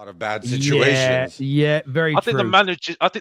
lot of bad situations. Yeah, very true. I think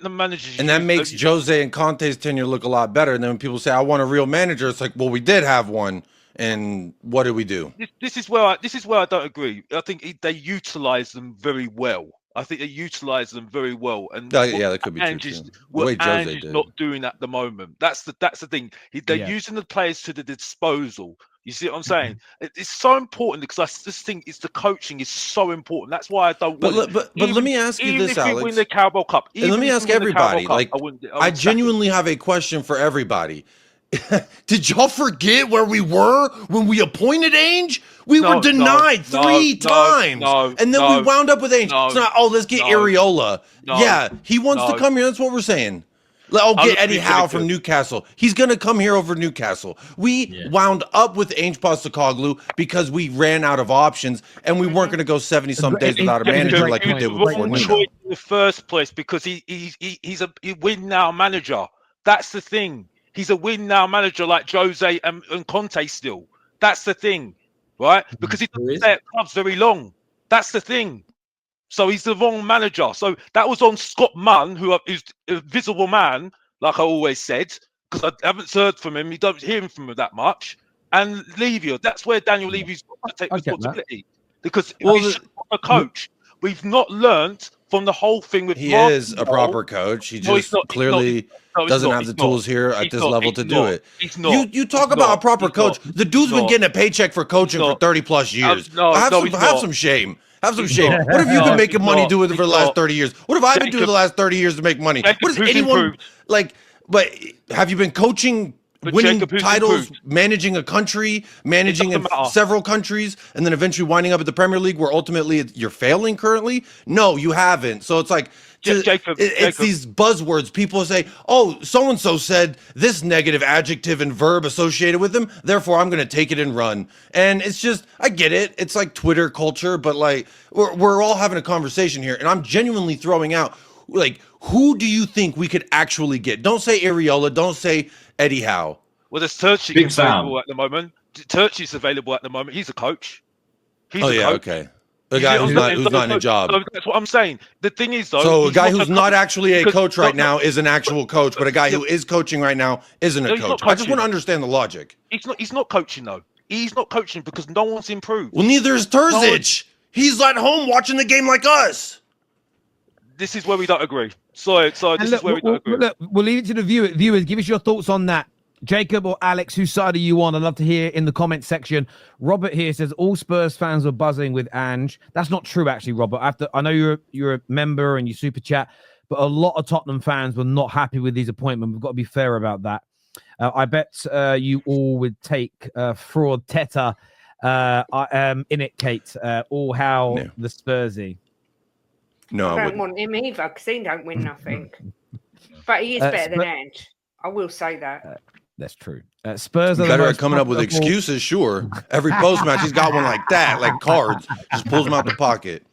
the managers, and that makes Jose and Conte's tenure look a lot better. And then when people say, "I want a real manager," it's like, well, we did have one, and what did we do? This is where I don't agree. I think they utilize them very well. I think they utilize them very well, and that could be Ange true. Is, The what way Jose Ange is did. not doing at the moment. That's the thing. They're using the players to the disposal. You see what I'm saying? It's so important because I just think it's the coaching is so important. That's why I don't want. But let me ask you this, Alex. Even if we win the Carabao Cup, and let me ask everybody. I genuinely have a question for everybody. Did y'all forget where we were when we appointed Ange? We were denied three times. And then we wound up with Ange. It's not, let's get Areola. Yeah, he wants to come here. That's what we're saying. I'll get Eddie Howe from Newcastle. He's going to come here over Newcastle. We wound up with Ange Postecoglou because we ran out of options and we weren't going to go 70-some days without a manager like we did with Troy in the first place because he's a win-now manager. That's the thing. He's a win-now manager like Jose and Conte still. That's the thing, right? Because he doesn't stay at clubs very long. That's the thing. So he's the wrong manager. So that was on Scott Munn, who's a visible man, like I always said, because I haven't heard from him. You don't hear from him that much. And Levy, that's where Daniel Levy's got to take responsibility. Because he's a coach. We've not learned from the whole thing with He is a proper coach. He just clearly doesn't have the tools here at this level to do it. You talk about a proper coach. The dude's been getting a paycheck for coaching for 30-plus years. Have some shame. Have some shame. What have you been making money doing for the last 30 years? What have I been doing the last 30 years to make money? What does anyone like? But have you been coaching, winning titles, managing a country, managing in several countries, and then eventually winding up at the Premier League where ultimately you're failing currently? No, you haven't. So it's like, it's these buzzwords. People say, oh, so-and-so said this negative adjective and verb associated with them, therefore I'm going to take it and run. And it's just, I get it. It's like Twitter culture, but like we're all having a conversation here. And I'm genuinely throwing out, like, who do you think we could actually get? Don't say Areola. Don't say Eddie Howe. Well, there's Terrace available at the moment. Terrace is available at the moment. He's a coach. Okay. The guy who's not in a job. That's what I'm saying. The thing is, though, so a guy who's not actually a coach right now is an actual coach, but a guy who is coaching right now isn't a coach. I just want to understand the logic. He's not coaching though. He's not coaching because no one's improved. Well, neither is Terzic. He's at home watching the game like us. This is where we don't agree. So this is where we don't agree. Look, we'll leave it to the viewers. Give us your thoughts on that. Jacob or Alex, whose side are you on? I'd love to hear in the comment section. Robert here says all Spurs fans were buzzing with Ange. That's not true, actually, Robert. I know you're a member and you super chat, but a lot of Tottenham fans were not happy with his appointment. We've got to be fair about that. I bet you all would take fraud Teta in it, Kate, or how the Spursy. No, I don't want him either because he don't win nothing. But he is better than Ange. I will say that. That's true. Spurs are better at coming up with excuses, sure. Every post-match, he's got one like that, like cards. Just pulls them out the pocket.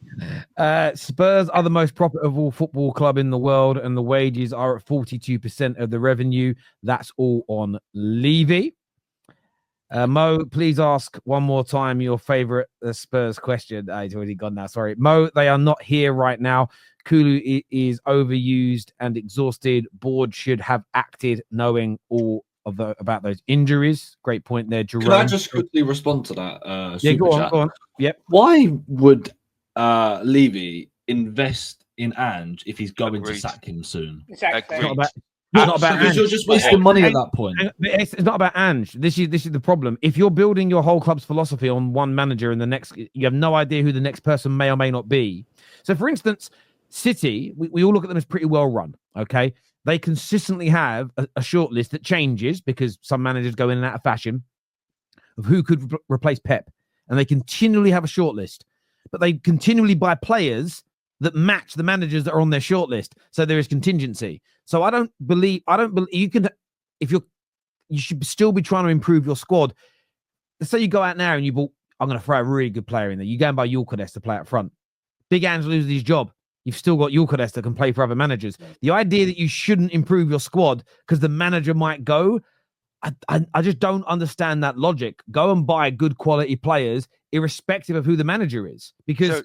Spurs are the most profitable football club in the world, and the wages are at 42% of the revenue. That's all on Levy. Mo, please ask one more time your favorite Spurs question. He's already gone now. Sorry. Mo, they are not here right now. Kulu is overused and exhausted. Board should have acted knowing all of about those injuries. Great point there, Jerome. Can I just quickly respond to that? Go on. Yep. Why would Levy invest in Ange if he's going to sack him soon? Exactly. It's not about because you're just wasting money at that point. It's not about Ange. This is the problem. If you're building your whole club's philosophy on one manager and the next, you have no idea who the next person may or may not be. So, for instance, City, we all look at them as pretty well run. Okay, they consistently have a short list that changes because some managers go in and out of fashion of who could replace Pep, and they continually have a short list, but they continually buy players that match the managers that are on their short list. So there is contingency. So I don't believe you can. You should still be trying to improve your squad. Let's say you go out now and I'm going to throw a really good player in there. You go and buy Yorkades to play up front. Big Ange loses his job. You've still got Yorkades that can play for other managers. The idea that you shouldn't improve your squad because the manager might go, I just don't understand that logic. Go and buy good quality players, irrespective of who the manager is. Because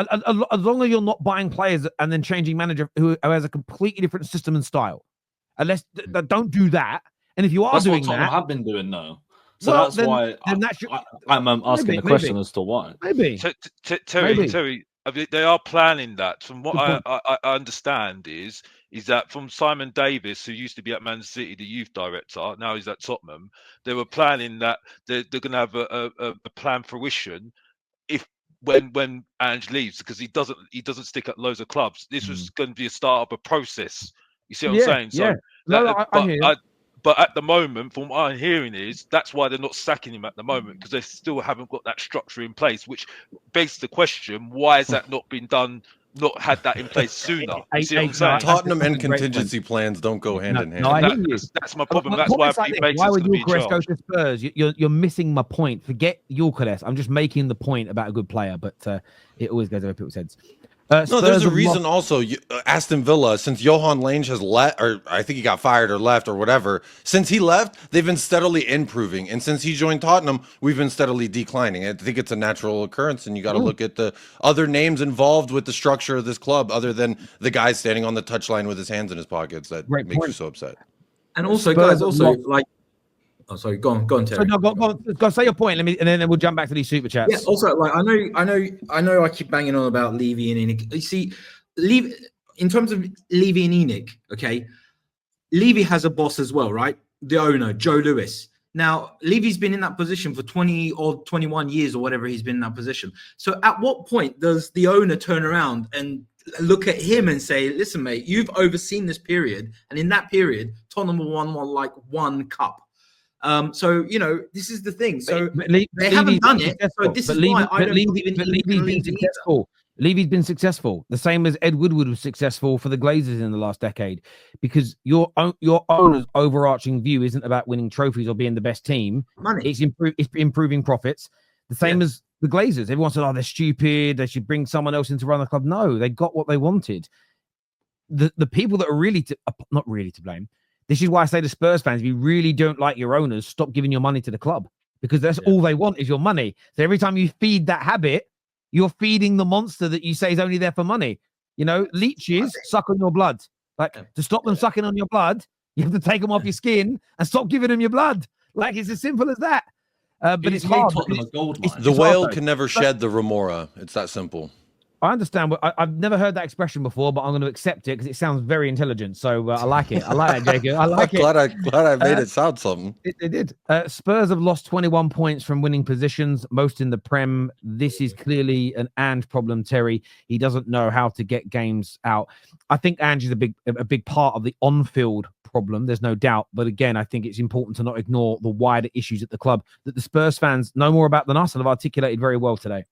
as long as you're not buying players and then changing manager who has a completely different system and style, unless don't do that. And if you are doing what that, have been doing no. So that's why I'm asking the question as to why. Maybe Terry, they are planning that. From what I understand is that from Simon Davis, who used to be at Man City, the youth director, now he's at Tottenham. They were planning that they're going to have a plan fruition when Ange leaves, because he doesn't stick at loads of clubs. This was going to be a start of a process. You see what I'm saying? So I hear you. But at the moment, from what I'm hearing, is that's why they're not sacking him at the moment, because they still haven't got that structure in place, which begs the question: why has that not been done? Not had that in place sooner? You see what I'm saying? Tottenham and contingency plans don't go hand in hand. That's my problem. That's why why would Gyökeres go to Spurs? You're missing my point. Forget Gyökeres. I'm just making the point about a good player, but it always goes over people's heads. No, there's a reason also. Aston Villa, since Johan Lange has left, or I think he got fired or left or whatever, since he left, they've been steadily improving. And since he joined Tottenham, we've been steadily declining. I think it's a natural occurrence, and you got to look at the other names involved with the structure of this club, other than the guy standing on the touchline with his hands in his pockets. That makes you so upset. And also, guys, like. Oh, sorry. Go on, Terry. So no, go on. Say your point. And then we'll jump back to these super chats. Yeah. Also, like I know. I keep banging on about Levy and Enoch. You see, Levy, in terms of Levy and Enoch, okay, Levy has a boss as well, right? The owner, Joe Lewis. Now, Levy's been in that position for 20 or 21 years or whatever he's been in that position. So, at what point does the owner turn around and look at him and say, "Listen, mate, you've overseen this period, and in that period, Tottenham won one cup." So this is the thing. So they haven't done it. So this is why I don't believe in Levy. Levy's been successful, the same as Ed Woodward was successful for the Glazers in the last decade, because your owner's overarching view isn't about winning trophies or being the best team. Money. It's improving profits. The same as the Glazers. Everyone said, "Oh, they're stupid. They should bring someone else in to run the club." No, they got what they wanted. The people that are not really to blame. This is why I say to Spurs fans, if you really don't like your owners, stop giving your money to the club, because that's all they want is your money. So every time you feed that habit, you're feeding the monster that you say is only there for money. Leeches suck on your blood. To stop them sucking on your blood, you have to take them off your skin and stop giving them your blood. It's as simple as that. But it's hard. The whale can never shed the remora. It's that simple. I understand. I've never heard that expression before, but I'm going to accept it because it sounds very intelligent. So I like it. I like that, Jacob. I like it. Glad I made it sound something. It did. Spurs have lost 21 points from winning positions, most in the Prem. This is clearly an Ange problem, Terry. He doesn't know how to get games out. I think Ange is a big part of the on-field problem. There's no doubt. But again, I think it's important to not ignore the wider issues at the club that the Spurs fans know more about than us and have articulated very well today.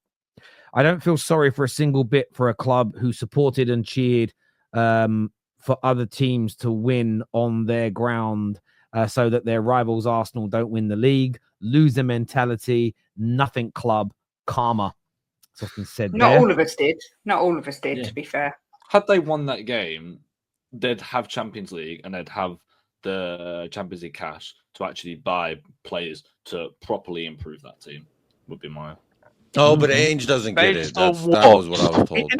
I don't feel sorry for a single bit for a club who supported and cheered for other teams to win on their ground so that their rivals Arsenal don't win the league. Loser mentality, nothing club, karma. That's been said. Not all of us did, to be fair. Had they won that game, they'd have Champions League and they'd have the Champions League cash to actually buy players to properly improve that team, would be my... Oh, but Ange doesn't get it. That was what I was told.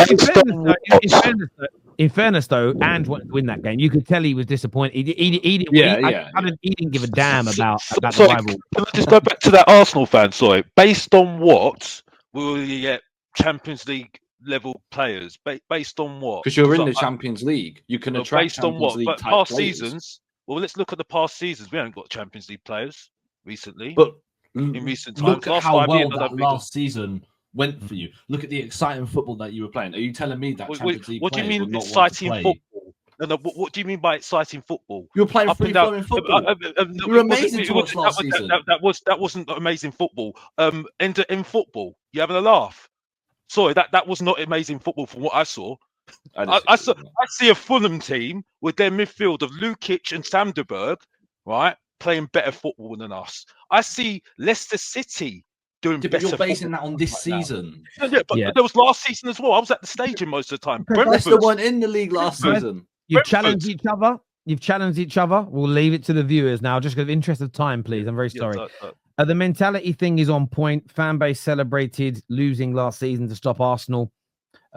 In fairness, though, Ange wanted to win that game. You could tell he was disappointed. He didn't give a damn about the rival. Can I just go back to that Arsenal fan? Sorry, based on what will you get Champions League level players? Based on what? Because you're in the Champions League, you can attract based on what? But past seasons. Well, let's look at the past seasons. We haven't got Champions League players recently. But in recent times, look at how well that last season went for you. Look at the exciting football that you were playing. Are you telling me that Champions League what do you mean exciting football? No, what do you mean by exciting football? You were playing free-flowing football. You were amazing to watch last season. That wasn't amazing football. In football, you having a laugh? Sorry, that was not amazing football from what I saw. I see a Fulham team with their midfield of Lukic and Samderberg, right, playing better football than us. I see Leicester City doing better. You're basing that on this season. Yeah, but there was last season as well. I was at the stadium most of the time. Leicester won in the league last season. You've challenged each other. We'll leave it to the viewers now, just in the interest of time, please. I'm very sorry. The mentality thing is on point. Fan base celebrated losing last season to stop Arsenal.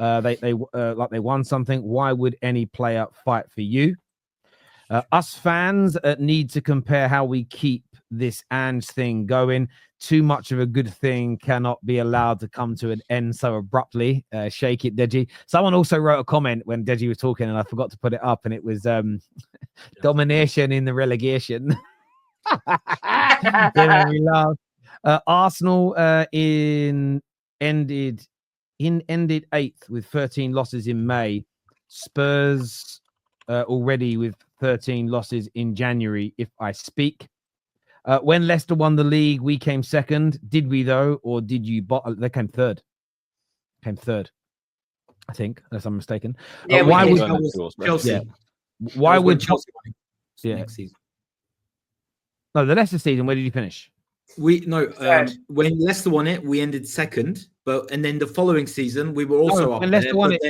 They like they won something. Why would any player fight for you? Us fans need to compare how we keep this Ange thing going. Too much of a good thing cannot be allowed to come to an end so abruptly. Shake it, Deji. Someone also wrote a comment when Deji was talking, and I forgot to put it up, and it was domination in the relegation. We love. Arsenal ended 8th with 13 losses in May. Spurs already with 13 losses in January, if I speak. When Leicester won the league, we came second. Did we, though? Or did you... They came third. I think, unless I'm mistaken. Yeah, why would Chelsea? Yeah. Why would Chelsea next season? No, the Leicester season, where did you finish? When Leicester won it, we ended second. And then the following season, we were also up. When Leicester won it,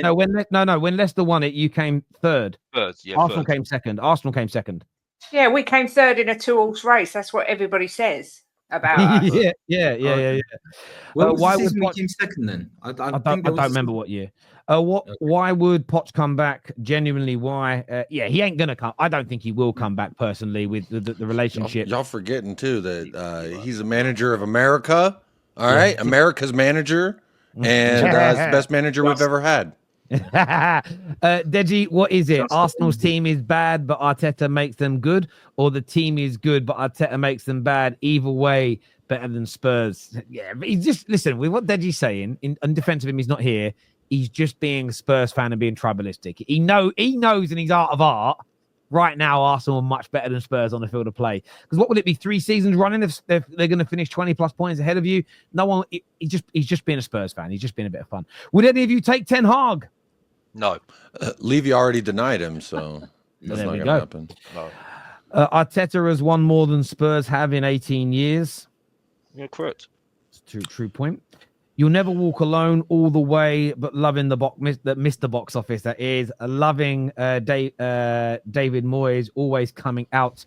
when Leicester won it, you came third. Arsenal came second. Yeah, we came third in a 2-horse race. That's what everybody says about us. Yeah. Well, why would we came second then? I don't remember what year. Why would Poch come back? Genuinely, why? He ain't gonna come. I don't think he will come back personally with the relationship. Y'all forgetting too that he's a manager of America. All right, America's manager, and it's the best manager we've ever had. Deji, what is it? Arsenal's team is bad, but Arteta makes them good, or the team is good, but Arteta makes them bad? Either way, better than Spurs. Yeah, but he's just listen with what Deji's saying. In defense of him, he's not here. He's just being a Spurs fan and being tribalistic. He knows in his art of art. Right now, Arsenal are much better than Spurs on the field of play. Because what would it be? 3 seasons running if they're going to finish 20+ points ahead of you? No one. He's just being a Spurs fan. He's just being a bit of fun. Would any of you take Ten Hag? No. Levy already denied him, so that's not going to happen. No. Arteta has won more than Spurs have in 18 years. Yeah, correct. It's a true point. You'll never walk alone all the way, but loving the Mr. Box Office. That is loving David Moyes always coming out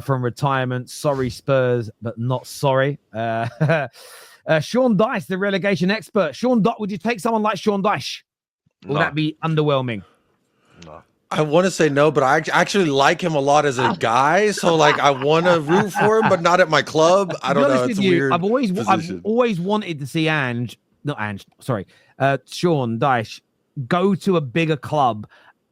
from retirement. Sorry, Spurs, but not sorry. Sean Dyche, the relegation expert. Would you take someone like Sean Dyche? Will that be underwhelming? No. I want to say no, but I actually like him a lot as a guy. So, I want to root for him, but not at my club. I don't know. It's weird. I've always wanted to see Sean Dyche go to a bigger club.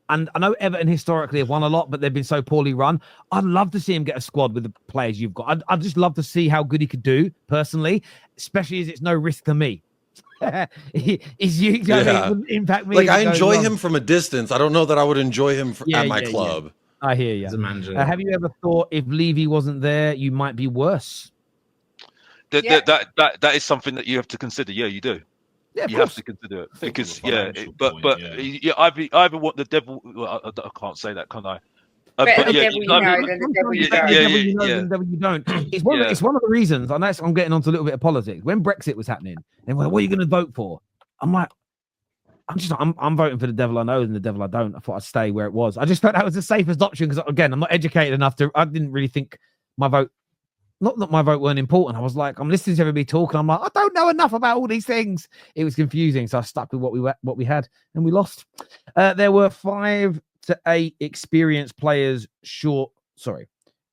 And I know Everton historically have won a lot, but they've been so poorly run. I'd love to see him get a squad with the players you've got. I'd just love to see how good he could do, personally, especially as it's no risk to me. It wouldn't impact me. I enjoy him from a distance. I don't know that I would enjoy him at my club. Yeah. I hear you. As a manager. Have you ever thought if Levy wasn't there, you might be worse? That is something that you have to consider. Yeah, you do. Yeah, you have to consider it because I either want the devil. Well, I can't say that, can I? Better the devil you know than the devil you don't. You don't. It's one of the reasons. I know I'm getting onto a little bit of politics. When Brexit was happening, and what are you going to vote for? I'm like, I'm voting for the devil I know and the devil I don't. I thought I'd stay where it was. I just thought that was the safest option because, again, I'm not educated enough to. I didn't really think my vote. Not that my vote weren't important. I was like, I'm listening to everybody talk, and I'm like, I don't know enough about all these things. It was confusing, so I stuck with what we had, and we lost. There were 5 to 8 experienced players short.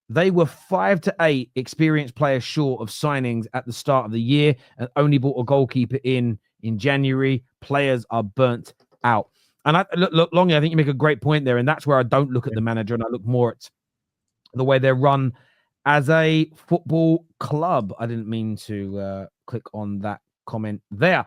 They were 5 to 8 experienced players short of signings at the start of the year, and only bought a goalkeeper in January. Players are burnt out. And look, Longy, I think you make a great point there, and that's where I don't look at the manager, and I look more at the way they're run as a football club. I didn't mean to click on that comment there.